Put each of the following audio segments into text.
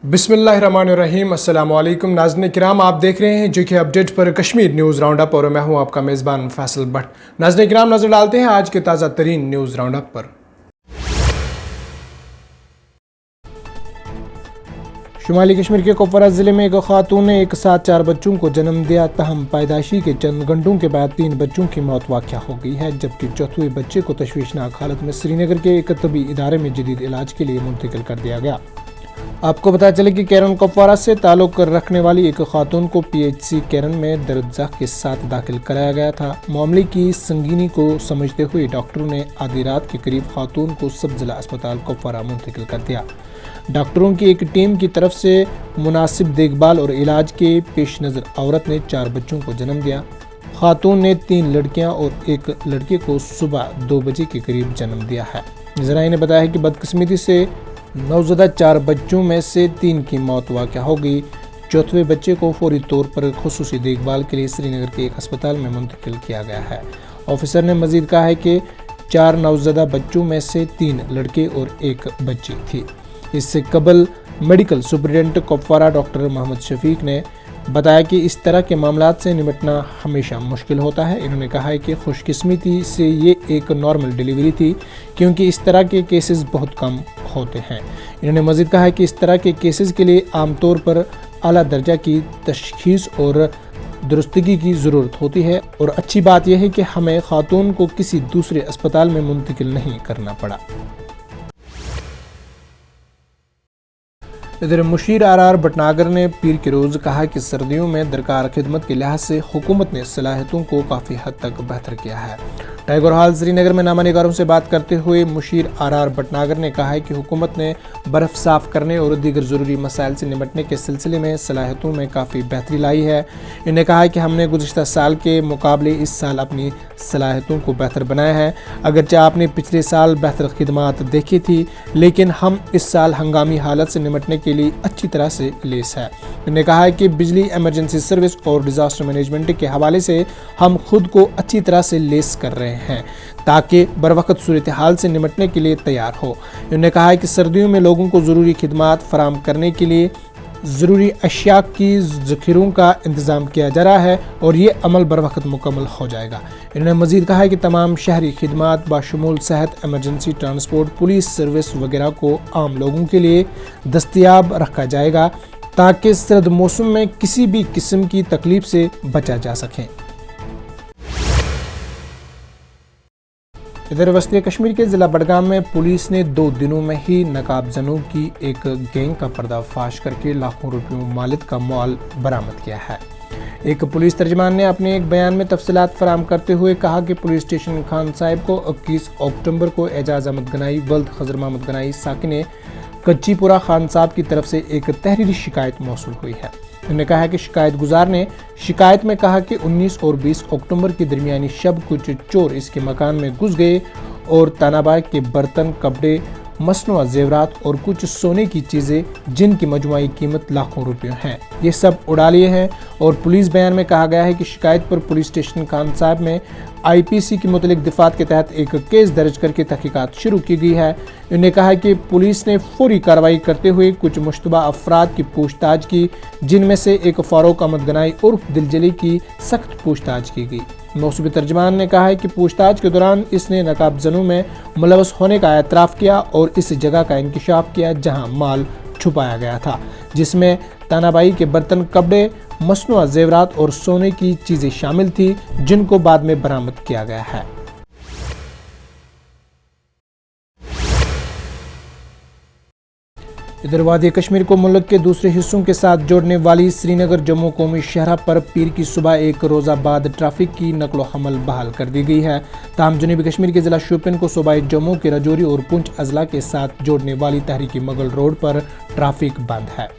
बिस्मिल्लाहिर्रहमानिर्रहीम। अस्सलाम वालेकुम नाज़रीन किराम, आप देख रहे हैं जो कि अपडेट पर कश्मीर न्यूज़ राउंड अप और मैं हूं आपका मेज़बान फैसल भट्ट। नाज़रीन किराम, नज़र डालते हैं आज के ताज़ा तरीन न्यूज़ राउंड अप पर। शुमाली कश्मीर के कुपवारा ज़िले में एक खातून ने एक साथ 4 बच्चों को जन्म दिया। तहम पैदाइशी के चंद घंटों के बाद 3 बच्चों की मौत वाक़या हो गई है, जबकि चौथे बच्चे को तशवीशनाक हालत में श्रीनगर के एक तबी इदारे में जदीद इलाज के लिए मुंतकिल कर दिया गया। आपको पता चले कि कैरन कुपवारा से ताल्लुक़ रखने वाली एक खातून को PHC कैरन में दर्द ज़ख्म के साथ दाखिल कराया गया था। मामले की संगीनी को समझते हुए डॉक्टरों ने आधी रात के करीब खातून को सब जिला अस्पताल कुपवारा मुंतकिल कर दिया। डॉक्टरों की एक टीम की तरफ से मुनासिब देखभाल और इलाज के पेश नज़र औरत ने 4 बच्चों को जन्म दिया। खातून ने 3 लड़कियां और 1 लड़के को सुबह 2 बजे के करीब जन्म दिया है। ज़राए ने बताया कि बदकिस्मती से नौज़दा 4 बच्चों में से 3 की मौत वाक़या हो गई। चौथे बच्चे को फौरी तौर पर खुसूसी देखभाल के लिए श्रीनगर के एक अस्पताल में मुंतकिल किया गया है। ऑफिसर ने मजीद कहा है कि 4 नौज़दा बच्चों में से 3 लड़के और 1 बच्ची थी। इससे कबल medical superintendent Kupwara doctor Mohammad Shafiq ने बताया कि इस तरह के मामलात से निपटना हमेशा मुश्किल होता है। इन्होंने कहा है कि खुशकिस्मती से ये एक नॉर्मल डिलीवरी थी, क्योंकि इस तरह के केसेस बहुत कम होते हैं। इन्होंने मज़ीद कहा है कि इस तरह के केसेस के लिए आमतौर पर आला दर्जा की तशख़ीस और दुरुस्तगी की ज़रूरत होती है, और अच्छी बात यह है कि हमें खातून को किसी दूसरे अस्पताल में मुंतकिल नहीं करना पड़ा। इधर मुशीर आर भटनागर ने पीर के रोज़ कहा कि सर्दियों में दरकार खिदमत के लिहाज से हुकूमत ने सलाहियतों को काफ़ी हद तक बेहतर किया है। टाइगर हॉल श्रीनगर में नामानिगारों से बात करते हुए मुशीर आर भटनागर ने कहा है कि हुकूमत ने बर्फ़ साफ़ करने और दीगर ज़रूरी मसाइल से निपटने के सिलसिले में सलाहियतों में काफ़ी बेहतरी लाई है। इन्होंने कहा है कि हमने गुज़िश्ता साल के मुकाबले इस साल अपनी सलाहियतों को बेहतर बनाया है। अगरचे आपने पिछले साल बेहतर खिदमात देखी थी, लेकिन हम इस साल हंगामी हालत से निपटने के लिए अच्छी तरह से लेस है। उन्होंने कहा है कि बिजली, इमरजेंसी सर्विस और डिजास्टर मैनेजमेंट के हवाले से हम खुद को अच्छी तरह से लेस कर रहे हैं, ताकि बर वक्त सूरत हाल से निपटने के लिए तैयार हो। उन्होंने कहा है कि सर्दियों में लोगों को ज़रूरी खिदमात फराहम करने के लिए ज़रूरी अशिया की ज़ख़ीरों का इंतज़ाम किया जा रहा है और ये अमल बर वक्त मुकम्मल हो जाएगा। इन्होंने मज़ीद कहा है कि तमाम शहरी खिदमात बाशमूल सेहत, एमरजेंसी ट्रांसपोर्ट, पुलिस सर्विस वगैरह को आम लोगों के लिए दस्तयाब रखा जाएगा, ताकि सर्द मौसम में किसी भी किस्म की तकलीफ से बचा जा सके। इधर वस्ती कश्मीर के ज़िला बडगाम में पुलिस ने 2 दिनों में ही नकाबजनों की एक गैंग का पर्दाफाश करके लाखों रुपयों मालिक का माल बरामद किया है। एक पुलिस तर्जमान ने अपने एक बयान में तफसीलात फराहम करते हुए कहा कि पुलिस स्टेशन खान साहिब को 21 अक्टूबर को एजाज अहमद गनाई वल्द खजर मोहम्मद गनाई साकिन कच्चीपुरा खान साहब की तरफ से एक तहरीरी शिकायत मौसूल हुई है। उन्होंने कहा है कि शिकायत गुजार ने शिकायत में कहा कि 19 और 20 अक्टूबर की दरमियानी शब कुछ चोर इसके मकान में घुस गए और तानाबाग के बर्तन, कपड़े, मसनूआ जेवरात और कुछ सोने की चीज़ें जिनकी मजमुई कीमत लाखों रुपये हैं, ये सब उड़ा लिए हैं। और पुलिस बयान में कहा गया है कि शिकायत पर पुलिस स्टेशन खान साहब में IPC की मुतलिक दफात के तहत एक केस दर्ज करके तहकीकात शुरू की गई है। उन्होंने कहा है कि पुलिस ने फौरी कार्रवाई करते हुए कुछ मुश्तबा अफराद की पूछताछ की, जिनमें से एक फारूक अहमद गनाई उर्फ दिलजली की सख्त पूछताछ की गई। मौसूमी तर्जमान ने कहा है कि पूछताछ के दौरान इसने नकाबजनों में मुलवस होने का एतराफ़ किया और इस जगह का इंकशाफ किया जहां माल छुपाया गया था, जिसमें तानाबाई के बर्तन, कपड़े, मसनूआ जेवरात और सोने की चीज़ें शामिल थी, जिनको बाद में बरामद किया गया है। इधर वादी कश्मीर को मुल्क के दूसरे हिस्सों के साथ जोड़ने वाली श्रीनगर जम्मू कौमी शहरा पर पीर की सुबह एक रोज़ा बाद ट्रैफिक की नकलो हमल बहाल कर दी गई है। ताहम जनूबी कश्मीर के ज़िला शोपिन को सूबाई जम्मू के राजौरी और पुंछ अजला के साथ जोड़ने वाली तहरीकी मगल रोड पर ट्रैफिक बंद है।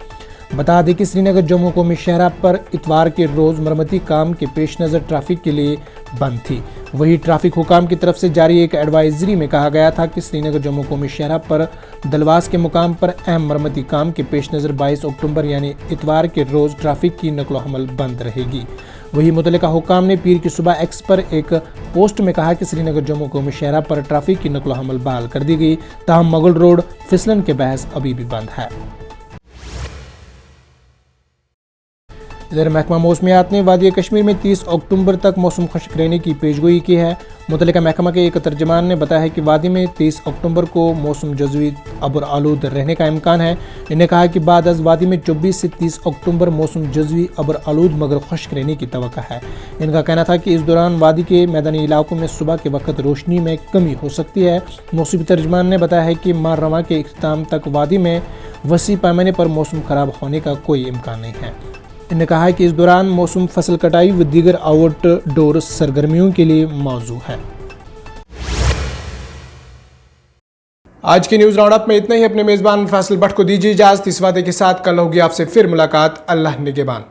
बता दें कि श्रीनगर जम्मू कौमी शहरा पर इतवार के रोज़ मरम्मती काम के पेश नज़र ट्रैफिक के लिए बंद थी। वही ट्रैफिक हुकाम की तरफ से जारी एक एडवाइजरी में कहा गया था कि श्रीनगर जम्मू कौमी शहरा पर दलवास के मुकाम पर अहम मरम्मती काम के पेश नज़र 22 अक्टूबर यानी इतवार के रोज़ ट्रैफिक की नकलो हमल बंद रहेगी। वही मुतल्लिका हुकाम ने पीर की सुबह एक्स पर एक पोस्ट में कहा कि श्रीनगर जम्मू कौमी शहरा पर ट्रैफिक की नकलो हमल बहाल कर दी गई, ताहम मुगल रोड फिसलन के बहस अभी भी बंद है। ادھر محکمہ موسمیات نے وادی کشمیر میں 30 اکتوبر تک موسم خشک رہنے کی پیشگوئی کی ہے۔ متعلقہ محکمہ کے ایک ترجمان نے بتایا کہ وادی میں 30 اکتوبر کو موسم جزوی ابر آلود رہنے کا امکان ہے۔ انہوں نے کہا کہ بعد از وادی میں 24 سے 30 اکتوبر موسم جزوی ابر آلود مگر خشک رہنے کی توقع ہے۔ ان کا کہنا تھا کہ اس دوران وادی کے میدانی علاقوں میں صبح کے وقت روشنی میں کمی ہو سکتی ہے۔ موسمی ترجمان نے بتایا ہے کہ ماہ رواں کے اختتام تک وادی میں وسیع پیمانے پر موسم خراب ہونے کا کوئی امکان نہیں ہے۔ انہوں نے کہا کہ اس دوران موسم فصل کٹائی و دیگر آؤٹ ڈور سرگرمیوں کے لیے موزوں ہے۔ آج کے نیوز راؤنڈ اپ میں اتنا ہی۔ اپنے میزبان فیصل بٹ کو دیجیے اجازت۔ اس وعدے کے ساتھ کل ہوگی آپ سے پھر ملاقات۔ اللہ نگہبان۔